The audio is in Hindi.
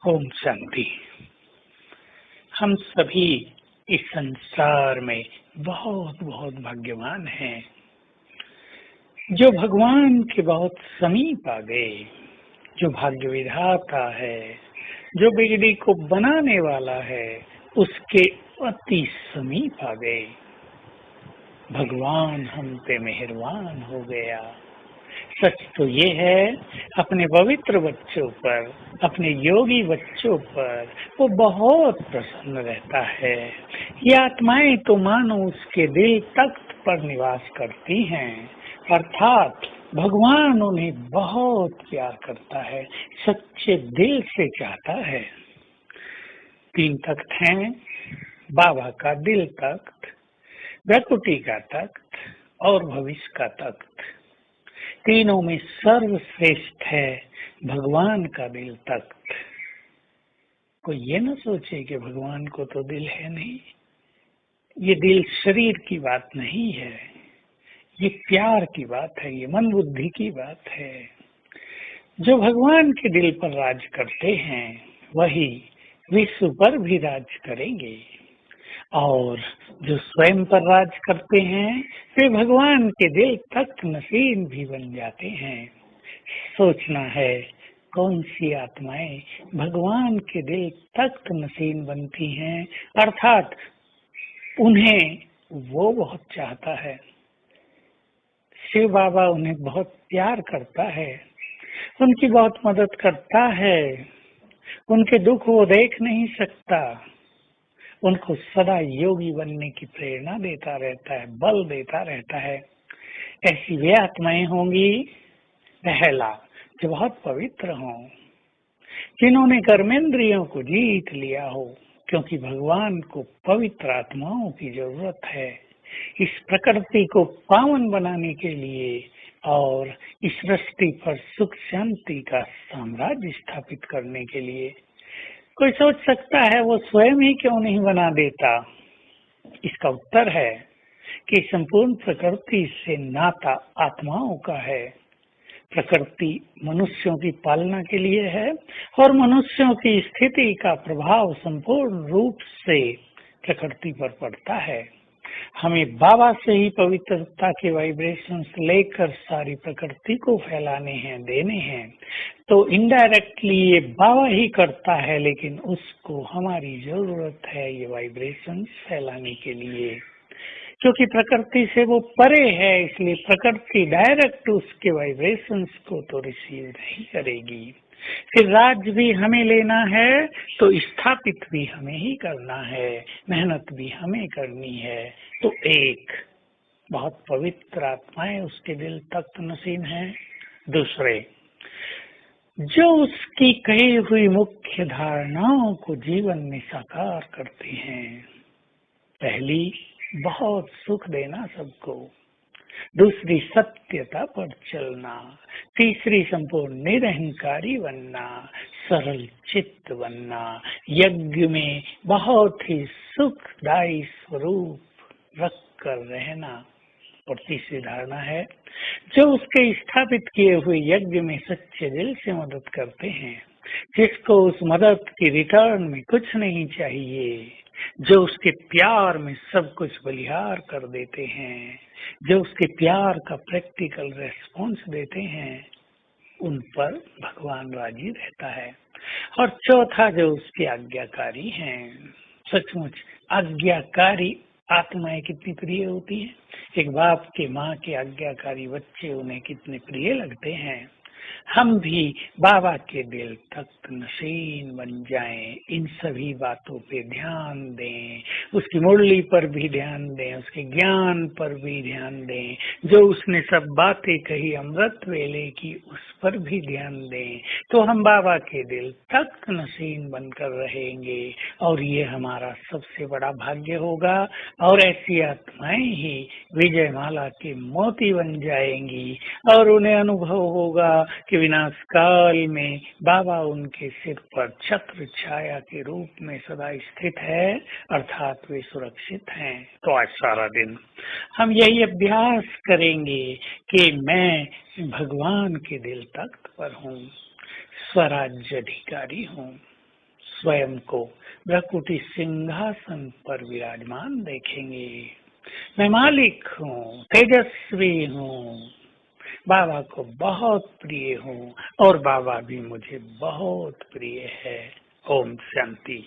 ओम शांति। हम सभी इस संसार में बहुत बहुत भाग्यवान हैं जो भगवान के बहुत समीप आ गए। जो भाग्य विधाता है, जो बिगड़ी को बनाने वाला है, उसके अति समीप आ गए। भगवान हम पे मेहरबान हो गया। सच तो ये है, अपने पवित्र बच्चों पर, अपने योगी बच्चों पर वो बहुत प्रसन्न रहता है। ये आत्माएं तो मानो उसके दिल तख्त पर निवास करती हैं, अर्थात भगवान उन्हें बहुत प्यार करता है, सच्चे दिल से चाहता है। 3 तख्त हैं, बाबा का दिल तख्त, प्रकृति का तख्त और भविष्य का तख्त। तीनों में सर्वश्रेष्ठ है भगवान का दिल तख्त। कोई ये न सोचे कि भगवान को तो दिल है नहीं। ये दिल शरीर की बात नहीं है, ये प्यार की बात है, ये मन बुद्धि की बात है। जो भगवान के दिल पर राज करते हैं वही विश्व पर भी राज करेंगे, और जो स्वयं पर राज करते हैं वे भगवान के दिल तख्त नसीन भी बन जाते हैं। सोचना है कौन सी आत्माएं भगवान के दिल तख्त नसीन बनती हैं, अर्थात उन्हें वो बहुत चाहता है। शिव बाबा उन्हें बहुत प्यार करता है, उनकी बहुत मदद करता है। उनके दुख वो देख नहीं सकता, उनको सदा योगी बनने की प्रेरणा देता रहता है, बल देता रहता है। ऐसी वे आत्माएं होंगी, पहला, जो बहुत पवित्र हों, जिन्होंने कर्मेंद्रियों को जीत लिया हो, क्योंकि भगवान को पवित्र आत्माओं की जरूरत है इस प्रकृति को पावन बनाने के लिए और इस सृष्टि पर सुख शांति का साम्राज्य स्थापित करने के लिए। कोई सोच सकता है वो स्वयं ही क्यों नहीं बना देता। इसका उत्तर है कि संपूर्ण प्रकृति से नाता आत्माओं का है। प्रकृति मनुष्यों की पालना के लिए है और मनुष्यों की स्थिति का प्रभाव संपूर्ण रूप से प्रकृति पर पड़ता है। हमें बाबा से ही पवित्रता के वाइब्रेशंस लेकर सारी प्रकृति को फैलाने हैं, देने हैं। तो इनडायरेक्टली ये बाबा ही करता है, लेकिन उसको हमारी जरूरत है ये वाइब्रेशंस फैलाने के लिए, क्योंकि प्रकृति से वो परे है। इसलिए प्रकृति डायरेक्ट उसके वाइब्रेशंस को तो रिसीव नहीं करेगी। फिर राज भी हमें लेना है तो स्थापित भी हमें ही करना है, मेहनत भी हमें करनी है। तो एक बहुत पवित्र आत्माएं उसके दिल तख्त नसीन है। दूसरे, जो उसकी कही हुई मुख्य धारणाओं को जीवन में साकार करते हैं। पहली, बहुत सुख देना सबको। दूसरी, सत्यता पर चलना। तीसरी, संपूर्ण निरहंकारी बनना, सरल चित्त बनना, यज्ञ में बहुत ही सुखदायी स्वरूप रख कर रहना। और तीसरी धारणा है, जो उसके स्थापित किए हुए यज्ञ में सच्चे दिल से मदद करते हैं, जिसको उस मदद की रिटर्न में कुछ नहीं चाहिए, जो उसके प्यार में सब कुछ बलिहार कर देते हैं, जो उसके प्यार का प्रैक्टिकल रेस्पॉन्स देते हैं, उन पर भगवान राजी रहता है। और चौथा, जो उसके आज्ञाकारी हैं। सचमुच आज्ञाकारी आत्माएं कितनी प्रिय होती है। एक बाप के माँ के आज्ञाकारी बच्चे उन्हें कितने प्रिय लगते हैं। हम भी बाबा के दिल तख्त नशीन बन जाएं, इन सभी बातों पे ध्यान दें, उसकी मुरली पर भी ध्यान दें, उसके ज्ञान पर भी ध्यान दें, जो उसने सब बातें कही अमृत वेले की उस पर भी ध्यान दें। तो हम बाबा के दिल तख्त नशीन बनकर रहेंगे और ये हमारा सबसे बड़ा भाग्य होगा। और ऐसी आत्माएं ही विजय माला के मोती बन जाएंगी और उन्हें अनुभव होगा कि विनाश काल में बाबा उनके सिर पर छत्र छाया के रूप में सदा स्थित है, अर्थात वे सुरक्षित हैं। तो आज सारा दिन हम यही अभ्यास करेंगे कि मैं भगवान के दिल तख्त पर हूँ, स्वराज्य अधिकारी हूँ। स्वयं को ब्रह्मकुटी सिंहासन पर विराजमान देखेंगे। मैं मालिक हूँ, तेजस्वी हूँ, बाबा को बहुत प्रिय हूँ और बाबा भी मुझे बहुत प्रिय है। ओम शांति।